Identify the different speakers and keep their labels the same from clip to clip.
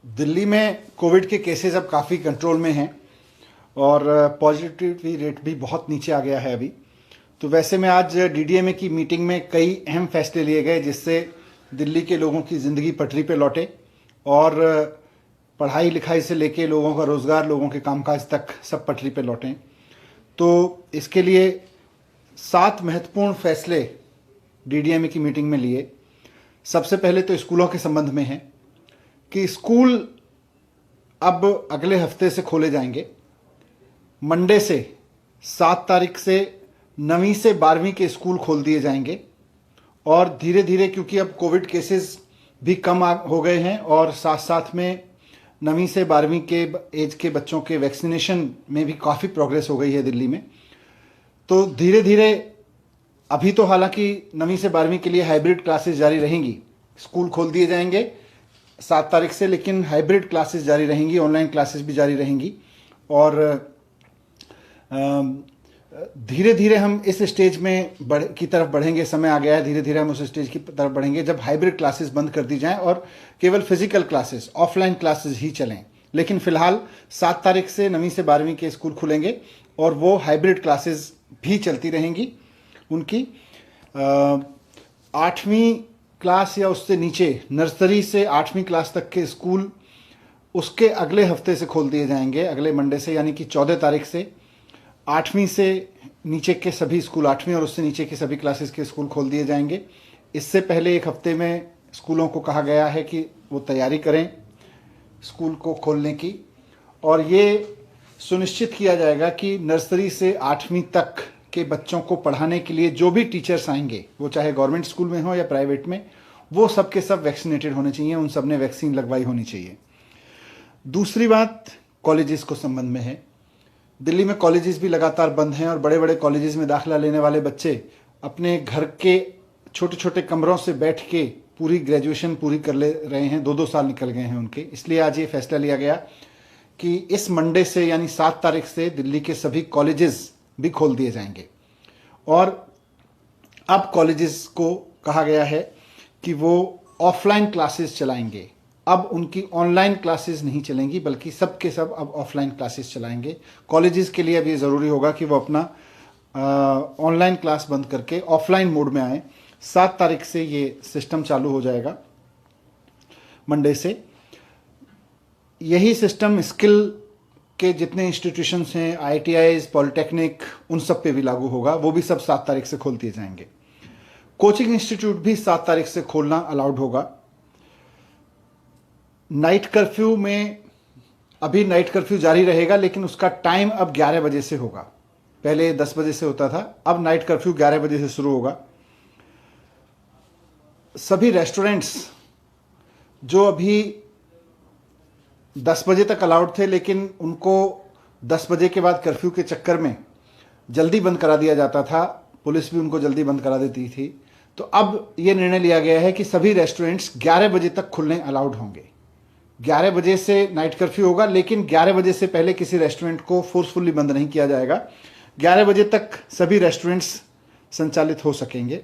Speaker 1: दिल्ली में कोविड के केसेस अब काफ़ी कंट्रोल में हैं और पॉजिटिविटी रेट भी बहुत नीचे आ गया है अभी। तो वैसे में आज डीडीएमए की मीटिंग में कई अहम फैसले लिए गए जिससे दिल्ली के लोगों की ज़िंदगी पटरी पे लौटे और पढ़ाई लिखाई से लेके लोगों का रोज़गार, लोगों के कामकाज तक सब पटरी पे लौटें। तो इसके लिए 7 महत्वपूर्ण फैसले डीडीएमए की मीटिंग में लिए। सबसे पहले तो स्कूलों के संबंध में है कि स्कूल अब अगले हफ्ते से खोले जाएंगे। मंडे से 7 तारीख से 9वीं से 12वीं के स्कूल खोल दिए जाएंगे और धीरे धीरे, क्योंकि अब कोविड केसेस भी कम हो गए हैं और साथ साथ में 9वीं से 12वीं के एज के बच्चों के वैक्सीनेशन में भी काफ़ी प्रोग्रेस हो गई है दिल्ली में। तो धीरे धीरे अभी तो हालांकि 9वीं से 12वीं के लिए हाइब्रिड क्लासेस जारी रहेंगी। स्कूल खोल दिए जाएंगे 7 तारीख से, लेकिन हाइब्रिड क्लासेस जारी रहेंगी, ऑनलाइन क्लासेस भी जारी रहेंगी और धीरे धीरे हम इस स्टेज में की तरफ बढ़ेंगे। समय आ गया है, धीरे धीरे हम उस स्टेज की तरफ बढ़ेंगे जब हाइब्रिड क्लासेस बंद कर दी जाएं और केवल फिजिकल क्लासेस, ऑफलाइन क्लासेस ही चलें। लेकिन फिलहाल 7 तारीख से 9वीं से 12वीं के स्कूल खुलेंगे और वो हाइब्रिड क्लासेस भी चलती रहेंगी उनकी। 8वीं क्लास या उससे नीचे, नर्सरी से 8वीं क्लास तक के स्कूल उसके अगले हफ्ते से खोल दिए जाएंगे, अगले मंडे से, यानी कि 14 तारीख से 8वीं से नीचे के सभी स्कूल, 8वीं और उससे नीचे के सभी क्लासेस के स्कूल खोल दिए जाएंगे। इससे पहले एक हफ्ते में स्कूलों को कहा गया है कि वो तैयारी करें स्कूल को खोलने की और ये सुनिश्चित किया जाएगा कि नर्सरी से 8वीं तक के बच्चों को पढ़ाने के लिए जो भी टीचर्स आएंगे, वो चाहे गवर्नमेंट स्कूल में हो या प्राइवेट में, वो सब के सब वैक्सीनेटेड होने चाहिए, उन सब ने वैक्सीन लगवाई होनी चाहिए। दूसरी बात कॉलेजेस को संबंध में है। दिल्ली में कॉलेजेस भी लगातार बंद हैं और बड़े बड़े कॉलेजेस में दाखिला लेने वाले बच्चे अपने घर के छोटे छोटे कमरों से बैठ के पूरी ग्रेजुएशन पूरी कर ले रहे हैं। 2-2 साल निकल गए हैं उनके। इसलिए आज ये फैसला लिया गया कि इस मंडे से, यानी 7 तारीख से, दिल्ली के सभी कॉलेजेस भी खोल दिए जाएंगे और अब कॉलेजेस को कहा गया है कि वो ऑफलाइन क्लासेस चलाएंगे। अब उनकी ऑनलाइन क्लासेस नहीं चलेंगी, बल्कि सब के सब अब ऑफलाइन क्लासेस चलाएंगे। कॉलेजेस के लिए अब ये ज़रूरी होगा कि वो अपना ऑनलाइन क्लास बंद करके ऑफलाइन मोड में आए। 7 तारीख से ये सिस्टम चालू हो जाएगा, मंडे से। यही सिस्टम स्किल के जितने इंस्टीट्यूशंस हैं, IITIs, पॉलिटेक्निक, उन सब पे भी लागू होगा। वो भी सब 7 तारीख से खोल दिए जाएंगे। कोचिंग इंस्टीट्यूट भी 7 तारीख से खोलना अलाउड होगा। नाइट कर्फ्यू में, अभी नाइट कर्फ्यू जारी रहेगा लेकिन उसका टाइम अब 11 बजे से होगा। पहले 10 बजे से होता था, अब नाइट कर्फ्यू 11 बजे से शुरू होगा। सभी रेस्टोरेंट्स जो अभी 10 बजे तक अलाउड थे, लेकिन उनको 10 बजे के बाद कर्फ्यू के चक्कर में जल्दी बंद करा दिया जाता था, पुलिस भी उनको जल्दी बंद करा देती थी। तो अब ये निर्णय लिया गया है कि सभी रेस्टोरेंट्स 11 बजे तक खुलने अलाउड होंगे। 11 बजे से नाइट कर्फ्यू होगा, लेकिन 11 बजे से पहले किसी रेस्टोरेंट को फोर्सफुली बंद नहीं किया जाएगा। 11 बजे तक सभी रेस्टोरेंट्स संचालित हो सकेंगे।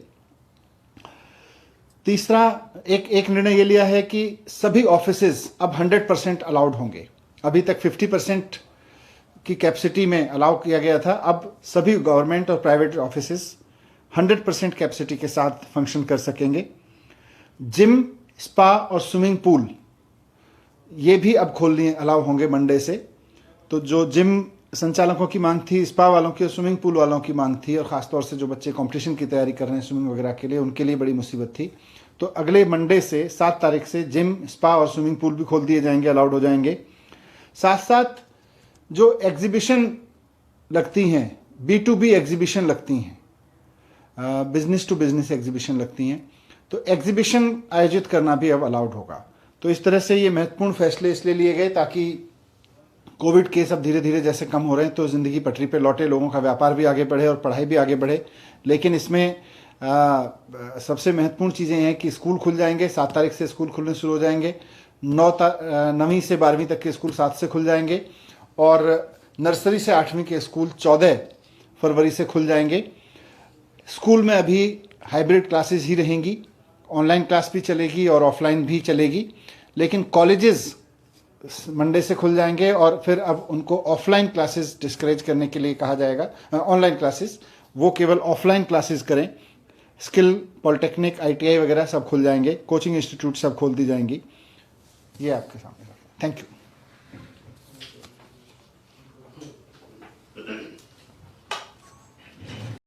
Speaker 1: तीसरा एक निर्णय ये लिया है कि सभी ऑफिसेज अब 100% अलाउड होंगे। अभी तक 50% की कैपेसिटी में अलाउ किया गया था, अब सभी गवर्नमेंट और प्राइवेट ऑफिसेज 100% कैपेसिटी के साथ फंक्शन कर सकेंगे। जिम, स्पा और स्विमिंग पूल ये भी अब खोलने अलाउ होंगे मंडे से। तो जो जिम संचालकों की मांग थी, स्पा वालों की और स्विमिंग पूल वालों की मांग थी, और ख़ासतौर से जो बच्चे कंपटीशन की तैयारी कर रहे हैं स्विमिंग वगैरह के लिए, उनके लिए बड़ी मुसीबत थी। तो अगले मंडे से 7 तारीख से जिम, स्पा और स्विमिंग पूल भी खोल दिए जाएंगे, अलाउड हो जाएंगे। साथ साथ जो एग्जीबिशन लगती हैं, B2B एग्जीबिशन लगती हैं, बिजनेस टू बिजनेस एग्जीबिशन लगती हैं, तो एग्जीबिशन आयोजित करना भी अब अलाउड होगा। तो इस तरह से ये महत्वपूर्ण फैसले इसलिए लिए गए ताकि कोविड केस अब धीरे धीरे जैसे कम हो रहे हैं तो ज़िंदगी पटरी पे लौटे, लोगों का व्यापार भी आगे बढ़े और पढ़ाई भी आगे बढ़े। लेकिन इसमें सबसे महत्वपूर्ण चीज़ें हैं कि स्कूल खुल जाएंगे, 7 तारीख से स्कूल खुलने शुरू हो जाएंगे। 9वीं से 12वीं तक के स्कूल 7 से खुल जाएंगे और नर्सरी से 8वीं के स्कूल 14 फरवरी से खुल जाएंगे। स्कूल में अभी हाइब्रिड क्लासेस ही रहेंगी, ऑनलाइन क्लास भी चलेगी और ऑफलाइन भी चलेगी, लेकिन कॉलेजेस मंडे से खुल जाएंगे और फिर अब उनको ऑफलाइन क्लासेस डिस्करेज करने के लिए कहा जाएगा, ऑनलाइन क्लासेस, वो केवल ऑफलाइन क्लासेस करें। स्किल, पॉलिटेक्निक, ITI वगैरह सब खुल जाएंगे, कोचिंग इंस्टीट्यूट सब खोल दी जाएंगी। ये आपके सामने। Thank you.